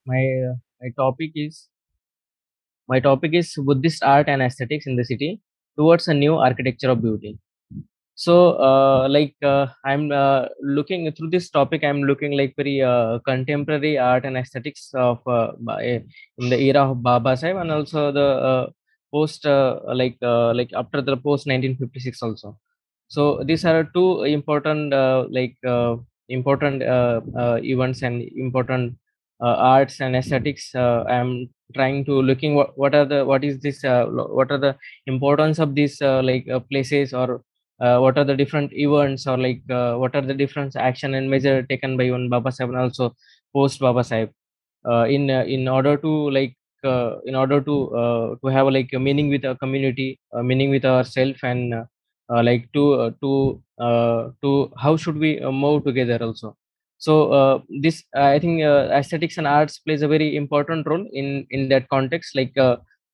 My my topic is my topic is Buddhist art and aesthetics in the city towards a new architecture of beauty. So, I'm looking through this topic. I'm looking like very contemporary art and aesthetics of in the era of Baba Sahib, and also the post after the post 1956 also. So these are two important important events and important arts and aesthetics. I'm trying to looking what is this what are the importance of these places, or what are the different events, or what are the different action and measure taken by one Baba Sahib and also post Baba Sahib, in order to to have like a meaning with a community, meaning with ourself, and to how should we move together also. So this I think aesthetics and arts plays a very important role in that context,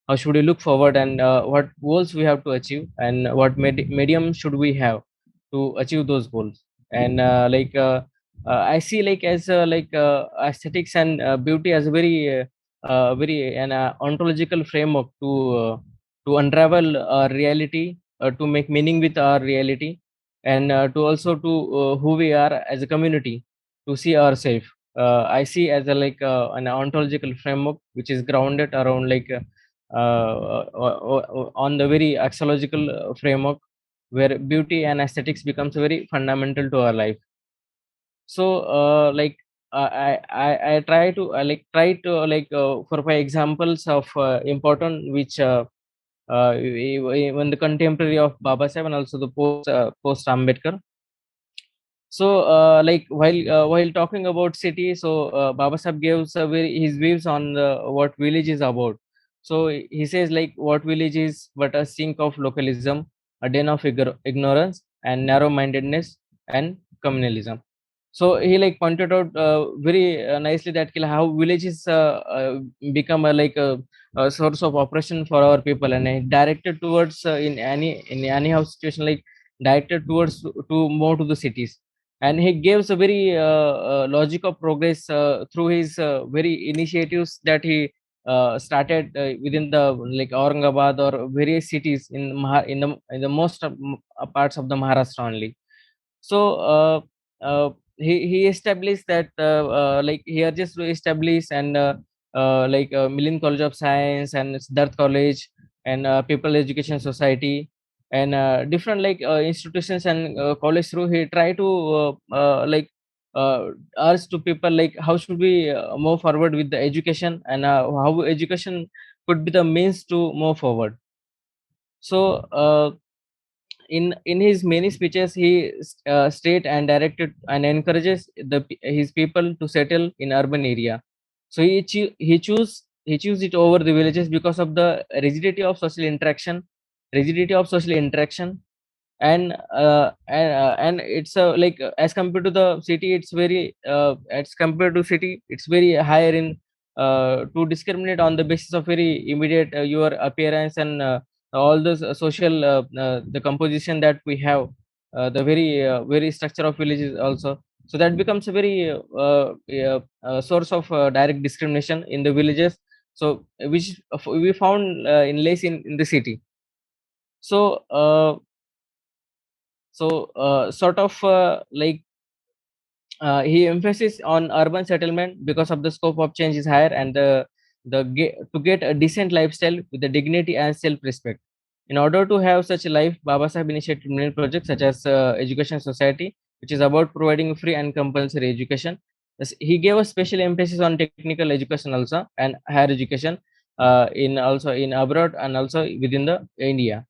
how should we look forward, and what goals we have to achieve, and what medium should we have to achieve those goals. And I see like as aesthetics and beauty as a very an ontological framework to unravel our reality, to make meaning with our reality, and to also to who we are as a community, to see ourselves. I see as a an ontological framework which is grounded around on the very axiological framework, where beauty and aesthetics becomes very fundamental to our life. So I try to for my examples of important which even the contemporary of Baba Sahib and also the post Ambedkar. So while talking about city, so Baba Sahib gives his views on what village is about. So he says like what village is but a sink of localism, a den of ignorance and narrow mindedness and communalism. So he like pointed out very nicely that how villages become a source of oppression for our people, and directed towards in any house situation, like directed towards to more to the cities. And he gives a very logic of progress through his very initiatives that he started within the like Aurangabad or various cities in in the most parts of the Maharashtra only. So he established that he had just established, and Milind College of Science and Siddharth College and People Education Society, and different institutions and college through. He try to uh, urge to people like how should we move forward with the education, and how education could be the means to move forward. So in his many speeches, he state and directed and encourages his people to settle in urban area. So he choose it over the villages because of the rigidity of social interaction. And it's as compared to the city, it's very as compared to city, it's very higher in to discriminate on the basis of very immediate your appearance, and all those social the composition that we have, the very structure of villages also. So that becomes a very source of direct discrimination in the villages, so which we found in less in the city. So sort of he emphasis on urban settlement because of the scope of change is higher, and to get a decent lifestyle with the dignity and self-respect. In order to have such a life, Baba Sahib initiated many projects such as Education Society, which is about providing free and compulsory education. He gave a special emphasis on technical education also, and higher education in also in abroad and also within the India.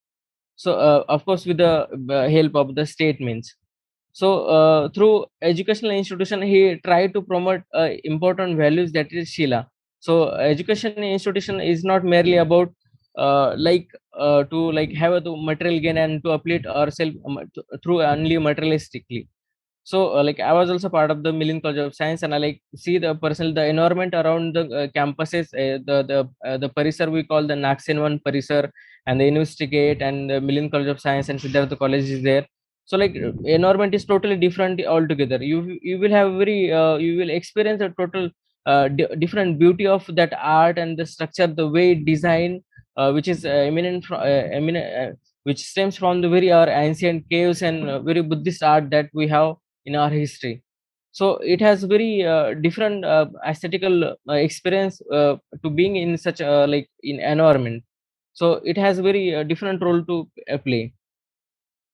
So of course with the help of the state means. So through educational institution, he tried to promote important values, that is Shila. So education institution is not merely about to have a material gain and to uplift ourselves through only materialistically. So I was also part of the Milind College of Science, and I like see the environment around the campuses, the parisar we call the Naxin one parisar, and the University Gate, and the Milind College of Science and Siddhartha College is there. So environment is totally different altogether. You will have very you will experience a total different beauty of that art and the structure, the way it design, which is eminent, which stems from the very our ancient caves and very Buddhist art that we have in our history. So it has very different aesthetical experience to being in such a like in environment. So it has very different role to play.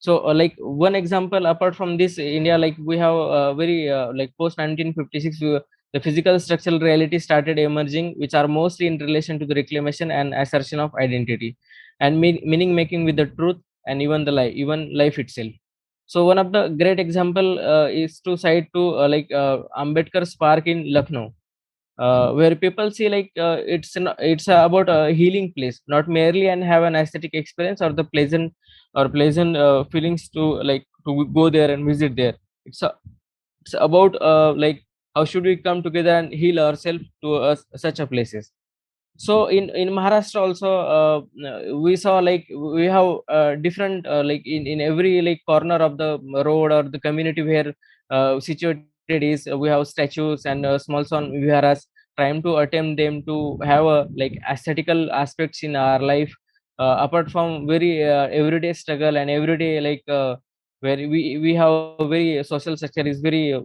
So like one example apart from this India, like we have very like post 1956, the physical structural reality started emerging, which are mostly in relation to the reclamation and assertion of identity and meaning making with the truth and even life itself. So one of the great example is to cite to Ambedkar's Park in Lucknow, where people see like it's about a healing place, not merely and have an aesthetic experience or the pleasant feelings to like to go there and visit there. It's it's about like how should we come together and heal ourselves to such a places. So in Maharashtra also, we saw like we have different like in every like corner of the road or the community where situated is, we have statues and small son viharas, trying to attempt them to have a like aesthetical aspects in our life, apart from very everyday struggle and everyday like where we have a very social structure is very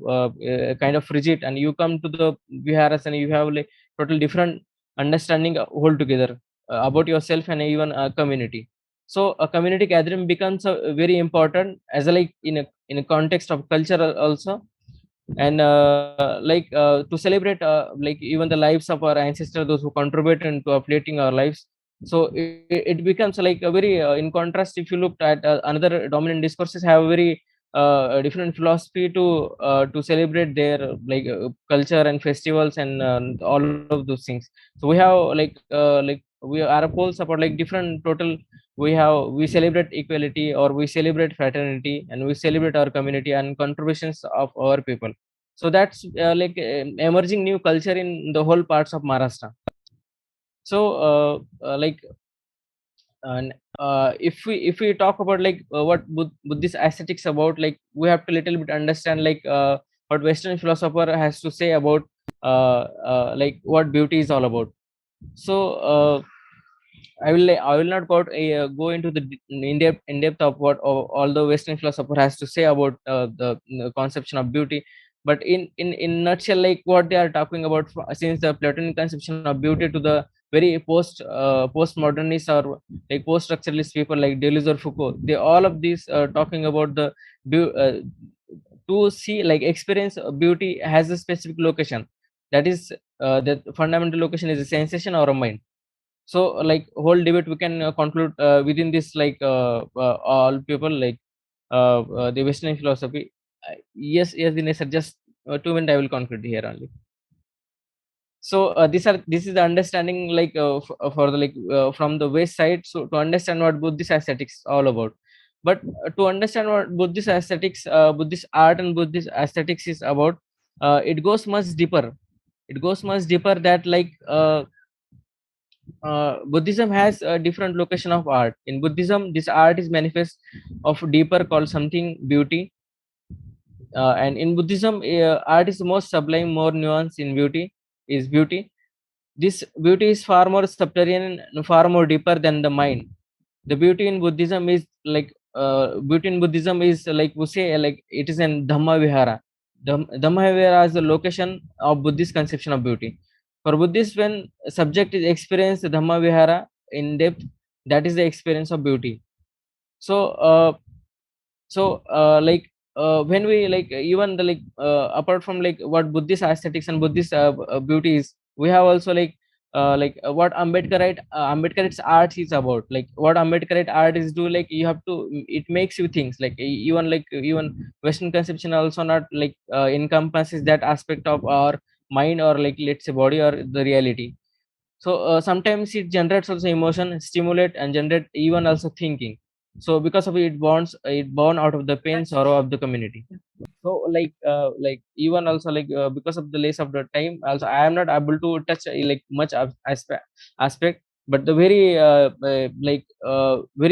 kind of rigid, and you come to the viharas and you have like total different understanding altogether about yourself and even a community. So a community gathering becomes very important as a like in a context of culture also, and to celebrate like even the lives of our ancestors, those who contribute into updating our lives. So it becomes like a very in contrast, if you look at another dominant discourses have very different philosophy to celebrate their culture and festivals and all of those things. So we have like we are poles about like different total. We celebrate equality, or we celebrate fraternity, and we celebrate our community and contributions of our people. So that's emerging new culture in the whole parts of Maharashtra. So like and if we talk about like what Buddhist aesthetics about, like we have to little bit understand like what Western philosopher has to say about like what beauty is all about. So I will not go into the in depth of what all the Western philosopher has to say about the conception of beauty. But in nutshell, like what they are talking about, since the Platonic conception of beauty to the very postmodernist or like post structuralist people like Deleuze or Foucault, they all of these talking about the beau- uh, to see like experience beauty has a specific location, that is the fundamental location is a sensation or a mind. So like whole debate we can conclude within this all people like the Western philosophy. Yes, Dinesh sir, just 2 minutes I will conclude here only. So this is the understanding like for the from the west side, so to understand what Buddhist aesthetics all about. But to understand what Buddhist aesthetics, Buddhist art and Buddhist aesthetics is about, it goes much deeper. It goes much deeper that like Buddhism has a different location of art. In Buddhism, this art is manifest of deeper called something beauty. And in Buddhism, art is most sublime, more nuanced in beauty. Is beauty. This beauty is far more subterranean and far more deeper than the mind. The beauty in Buddhism is like beauty in Buddhism is like we say like it is in Dhamma Vihara. Dhamma Vihara is the location of Buddhist conception of beauty. For Buddhists, when subject is experienced Dhamma Vihara in depth, that is the experience of beauty. So when we like even the apart from like what Buddhist aesthetics and Buddhist beauty is, we have also what Ambedkarite art is about. Like what Ambedkarite art is do, like you have to, it makes you think like even Western conception also not like encompasses that aspect of our mind or like let's say body or the reality. So sometimes it generates also emotion, stimulate and generate even also thinking. So because of it born out of the pain sorrow of the community. So even also because of the less of the time also I am not able to touch like much aspect. But the very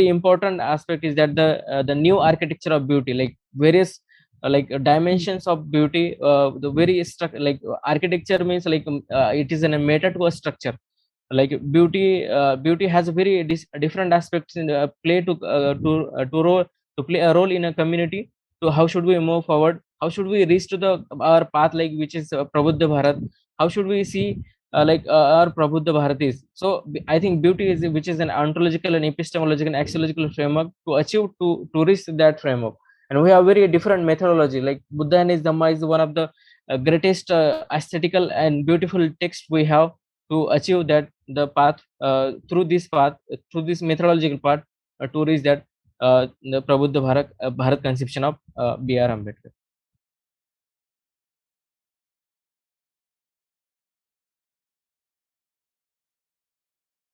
important aspect is that the new architecture of beauty, like various dimensions of beauty. The very architecture means it is in a meta to a structure. Beauty has a very different aspects in play to role to play a role in a community. To how should we move forward, how should we reach to the our path, like which is Prabuddha Bharat. How should we see our Prabuddha Bharat is. So I think beauty is which is an ontological and epistemological and axiological framework to achieve to reach that framework. And we have very different methodology, like Buddha and his Dhamma is one of the greatest aesthetical and beautiful text we have to achieve that the path, through this path, through this methodological path, to reach that the Prabuddha Bharat conception of B.R. Ambedkar.